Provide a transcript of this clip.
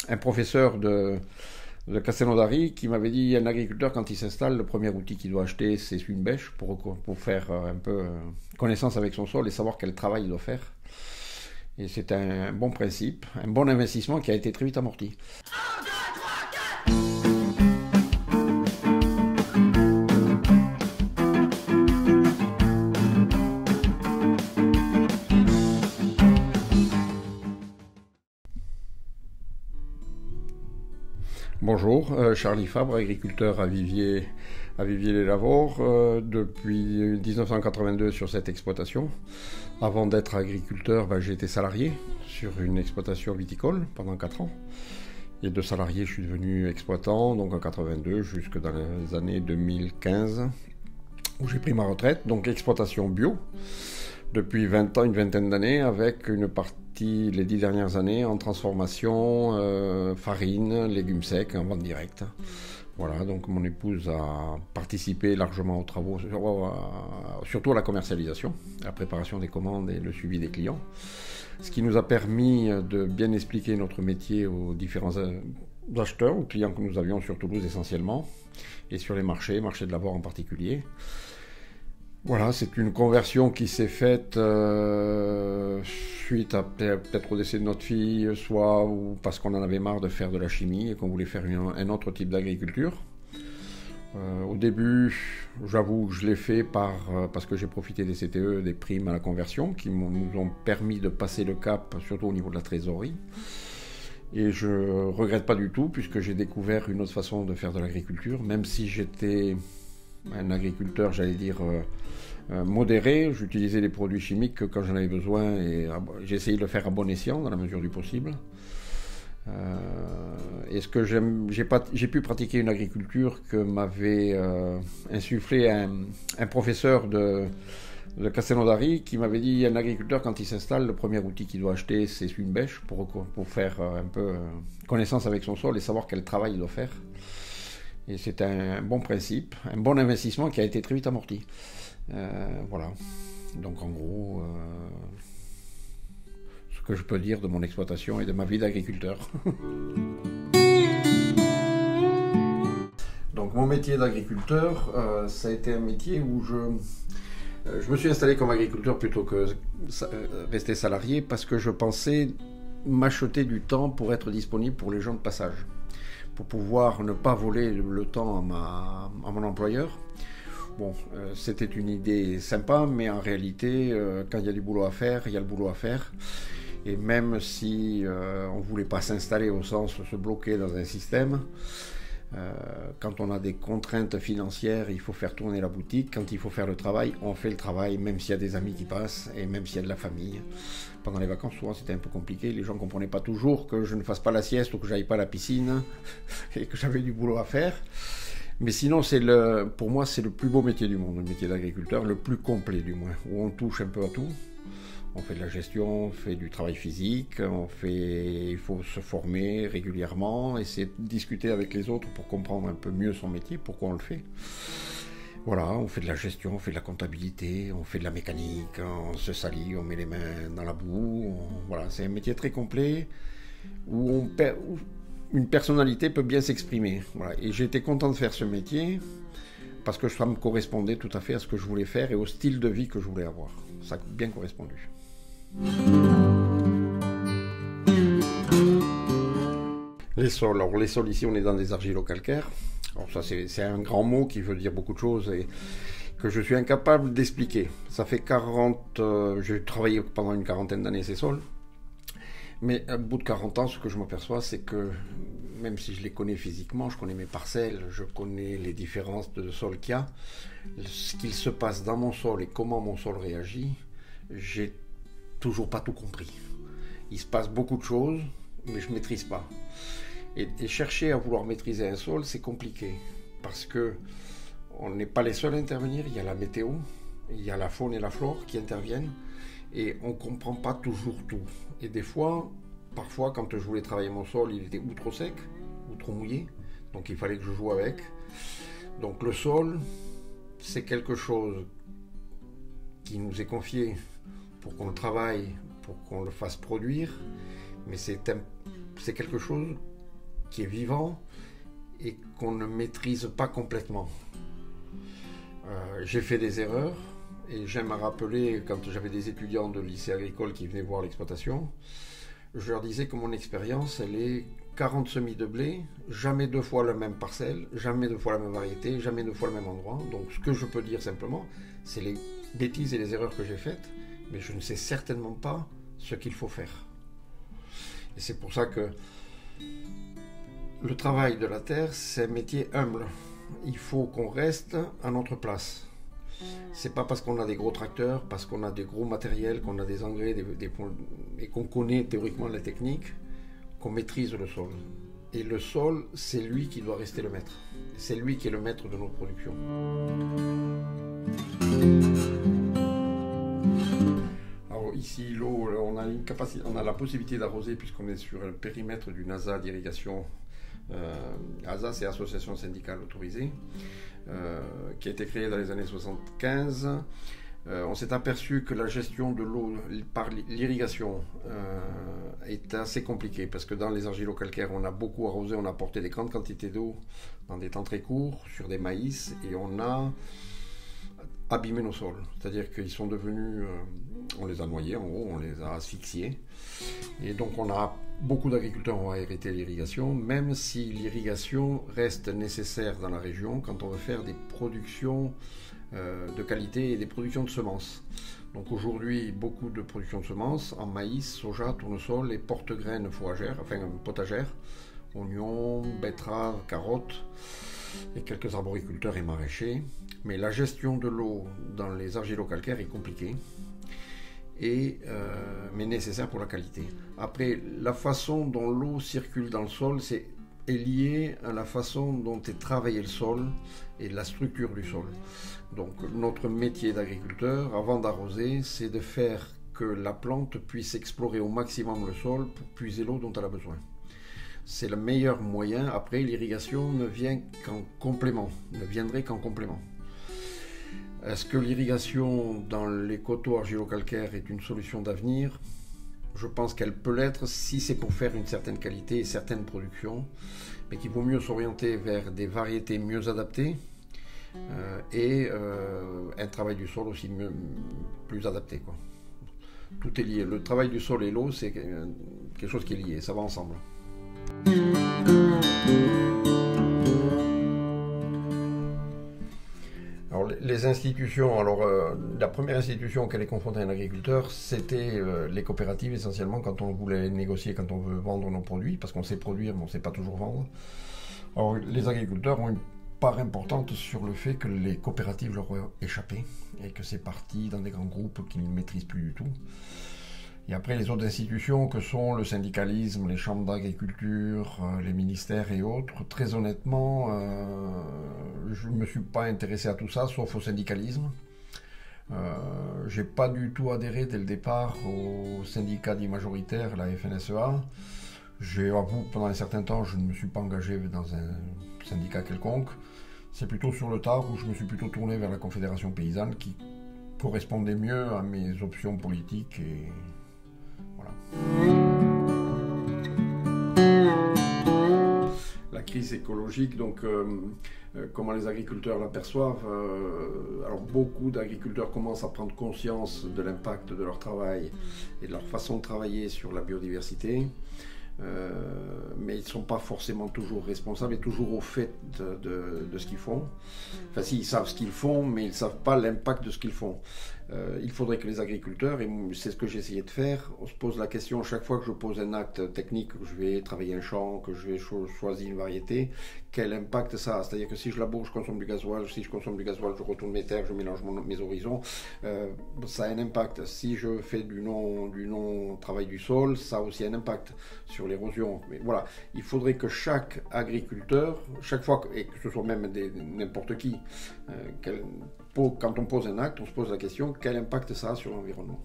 un professeur de Castelnaudary qui m'avait dit un agriculteur, quand il s'installe, le premier outil qu'il doit acheter, c'est une bêche pour faire un peu connaissance avec son sol et savoir quel travail il doit faire. Et c'est un bon principe, un bon investissement qui a été très vite amorti. Bonjour, Charlie Fabre, agriculteur à Viviers-les-Lavores, depuis 1982 sur cette exploitation. Avant d'être agriculteur, j'ai été salarié sur une exploitation viticole pendant 4 ans. Et de salarié, je suis devenu exploitant, donc en 82 jusque dans les années 2015, où j'ai pris ma retraite, donc exploitation bio. Depuis 20 ans, une vingtaine d'années, avec une partie, les 10 dernières années, en transformation, farine, légumes secs, en vente directe. Voilà, donc mon épouse a participé largement aux travaux, surtout à la commercialisation, à la préparation des commandes et le suivi des clients. Ce qui nous a permis de bien expliquer notre métier aux différents acheteurs, aux clients que nous avions sur Toulouse essentiellement, et sur les marchés de Lavores en particulier. Voilà, c'est une conversion qui s'est faite suite à peut-être au décès de notre fille, soit parce qu'on en avait marre de faire de la chimie et qu'on voulait faire un autre type d'agriculture. Au début, j'avoue que je l'ai fait parce que j'ai profité des CTE, des primes à la conversion, qui nous ont permis de passer le cap, surtout au niveau de la trésorerie. Et je ne regrette pas du tout, puisque j'ai découvert une autre façon de faire de l'agriculture, même si j'étais un agriculteur, j'allais dire, modéré. J'utilisais les produits chimiques quand j'en avais besoin et j'ai essayé de le faire à bon escient dans la mesure du possible. Et ce que j'ai pu pratiquer une agriculture que m'avait insufflé un professeur de Castelnaudary qui m'avait dit un agriculteur, quand il s'installe, le premier outil qu'il doit acheter, c'est une bêche pour faire un peu connaissance avec son sol et savoir quel travail il doit faire. Et c'est un bon principe, un bon investissement qui a été très vite amorti. Voilà. Donc en gros, ce que je peux dire de mon exploitation et de ma vie d'agriculteur. Donc mon métier d'agriculteur, ça a été un métier où je me suis installé comme agriculteur plutôt que rester salarié parce que je pensais m'acheter du temps pour être disponible pour les gens de passage, pour pouvoir ne pas voler le temps à mon employeur. Bon, c'était une idée sympa, mais en réalité, quand il y a du boulot à faire, il y a le boulot à faire. Et même si on ne voulait pas s'installer au sens de se bloquer dans un système, quand on a des contraintes financières, il faut faire tourner la boutique. Quand il faut faire le travail, on fait le travail, même s'il y a des amis qui passent et même s'il y a de la famille. Pendant les vacances, souvent, c'était un peu compliqué. Les gens ne comprenaient pas toujours que je ne fasse pas la sieste ou que je n'aille pas à la piscine et que j'avais du boulot à faire. Mais sinon, pour moi, c'est le plus beau métier du monde, le métier d'agriculteur, le plus complet du moins, où on touche un peu à tout. On fait de la gestion, on fait du travail physique, il faut se former régulièrement, essayer de discuter avec les autres pour comprendre un peu mieux son métier, pourquoi on le fait. Voilà, on fait de la gestion, on fait de la comptabilité, on fait de la mécanique, on se salit, on met les mains dans la boue. Voilà, c'est un métier très complet où une personnalité peut bien s'exprimer. Voilà. Et j'ai été content de faire ce métier parce que ça me correspondait tout à fait à ce que je voulais faire et au style de vie que je voulais avoir. Ça a bien correspondu. Les sols. Alors les sols ici, on est dans des argilo-calcaires. Alors ça, c'est un grand mot qui veut dire beaucoup de choses et que je suis incapable d'expliquer. Ça fait j'ai travaillé pendant une quarantaine d'années ces sols. Mais au bout de 40 ans, ce que je m'aperçois, c'est que même si je les connais physiquement, je connais mes parcelles, je connais les différences de sol qu'il y a, ce qu'il se passe dans mon sol et comment mon sol réagit, j'ai toujours pas tout compris. Il se passe beaucoup de choses, mais je maîtrise pas. Et chercher à vouloir maîtriser un sol, c'est compliqué, parce que on n'est pas les seuls à intervenir. Il y a la météo, il y a la faune et la flore qui interviennent, et on comprend pas toujours tout. Et des fois, parfois, quand je voulais travailler mon sol, il était ou trop sec, ou trop mouillé, donc il fallait que je joue avec. Donc le sol, c'est quelque chose qui nous est confié pour qu'on le travaille, pour qu'on le fasse produire, mais c'est quelque chose qui est vivant et qu'on ne maîtrise pas complètement. J'ai fait des erreurs et j'aime à rappeler, quand j'avais des étudiants de lycée agricole qui venaient voir l'exploitation, je leur disais que mon expérience, elle est 40 semis de blé, jamais 2 fois la même parcelle, jamais 2 fois la même variété, jamais 2 fois le même endroit. Donc ce que je peux dire simplement, c'est les bêtises et les erreurs que j'ai faites, mais je ne sais certainement pas ce qu'il faut faire. Et c'est pour ça que le travail de la terre, c'est un métier humble. Il faut qu'on reste à notre place. C'est pas parce qu'on a des gros tracteurs, parce qu'on a des gros matériels, qu'on a des engrais et qu'on connaît théoriquement la technique, qu'on maîtrise le sol. Et le sol, c'est lui qui doit rester le maître. C'est lui qui est le maître de nos productions. Alors ici, l'eau, on a la possibilité d'arroser puisqu'on est sur un périmètre d'une ASA d'irrigation. ASA, c'est Association syndicale autorisée, qui a été créée dans les années 75. On s'est aperçu que la gestion de l'eau par l'irrigation est assez compliquée parce que dans les argilo-calcaires, on a beaucoup arrosé, on a apporté des grandes quantités d'eau dans des temps très courts sur des maïs et on a abîmé nos sols. C'est-à-dire qu'ils sont devenus, on les a noyés en gros, on les a asphyxiés. Et donc beaucoup d'agriculteurs ont arrêté l'irrigation, même si l'irrigation reste nécessaire dans la région quand on veut faire des productions de qualité et des productions de semences. Donc aujourd'hui, beaucoup de productions de semences en maïs, soja, tournesol et porte-graines fourragères, enfin potagères, oignons, betteraves, carottes et quelques arboriculteurs et maraîchers. Mais la gestion de l'eau dans les argilo-calcaires est compliquée, mais nécessaire pour la qualité. Après, la façon dont l'eau circule dans le sol, est liée à la façon dont est travaillé le sol et la structure du sol. Donc notre métier d'agriculteur, avant d'arroser, c'est de faire que la plante puisse explorer au maximum le sol pour puiser l'eau dont elle a besoin. C'est le meilleur moyen. Après, l'irrigation ne viendrait qu'en complément. Est-ce que l'irrigation dans les coteaux argilo-calcaires est une solution d'avenir ? Je pense qu'elle peut l'être si c'est pour faire une certaine qualité et certaines productions, mais qu'il vaut mieux s'orienter vers des variétés mieux adaptées et un travail du sol aussi plus adapté, quoi. Tout est lié. Le travail du sol et l'eau, c'est quelque chose qui est lié, ça va ensemble. Alors, les institutions, la première institution auquel est confronté un agriculteur, c'était les coopératives essentiellement quand on voulait négocier, quand on veut vendre nos produits, parce qu'on sait produire mais on ne sait pas toujours vendre. Alors, les agriculteurs ont une part importante sur le fait que les coopératives leur ont échappé et que c'est parti dans des grands groupes qu'ils ne maîtrisent plus du tout. Et après, les autres institutions que sont le syndicalisme, les chambres d'agriculture, les ministères et autres, très honnêtement, je ne me suis pas intéressé à tout ça, sauf au syndicalisme. J'ai pas du tout adhéré dès le départ au syndicat dit majoritaire, la FNSEA. J'avoue, pendant un certain temps, je ne me suis pas engagé dans un syndicat quelconque. C'est plutôt sur le tard où je me suis plutôt tourné vers la Confédération paysanne qui correspondait mieux à mes options politiques et voilà. La crise écologique, donc comment les agriculteurs l'aperçoivent. Alors beaucoup d'agriculteurs commencent à prendre conscience de l'impact de leur travail et de leur façon de travailler sur la biodiversité. Mais ils ne sont pas forcément toujours responsables et toujours au fait de ce qu'ils font. Enfin, si, ils savent ce qu'ils font, mais ils ne savent pas l'impact de ce qu'ils font. Il faudrait que les agriculteurs, et c'est ce que j'ai essayé de faire, on se pose la question chaque fois que je pose un acte technique, que je vais travailler un champ, que je vais choisir une variété, quel impact ça a. C'est-à-dire que si je laboure, je consomme du gasoil, si je consomme du gasoil, je retourne mes terres, je mélange mes horizons, ça a un impact. Si je fais du non-travail du sol, ça a aussi un impact sur l'érosion. Mais voilà, il faudrait que chaque agriculteur, chaque fois, et que ce soit même n'importe qui, quand on pose un acte, on se pose la question, quel impact ça a sur l'environnement ?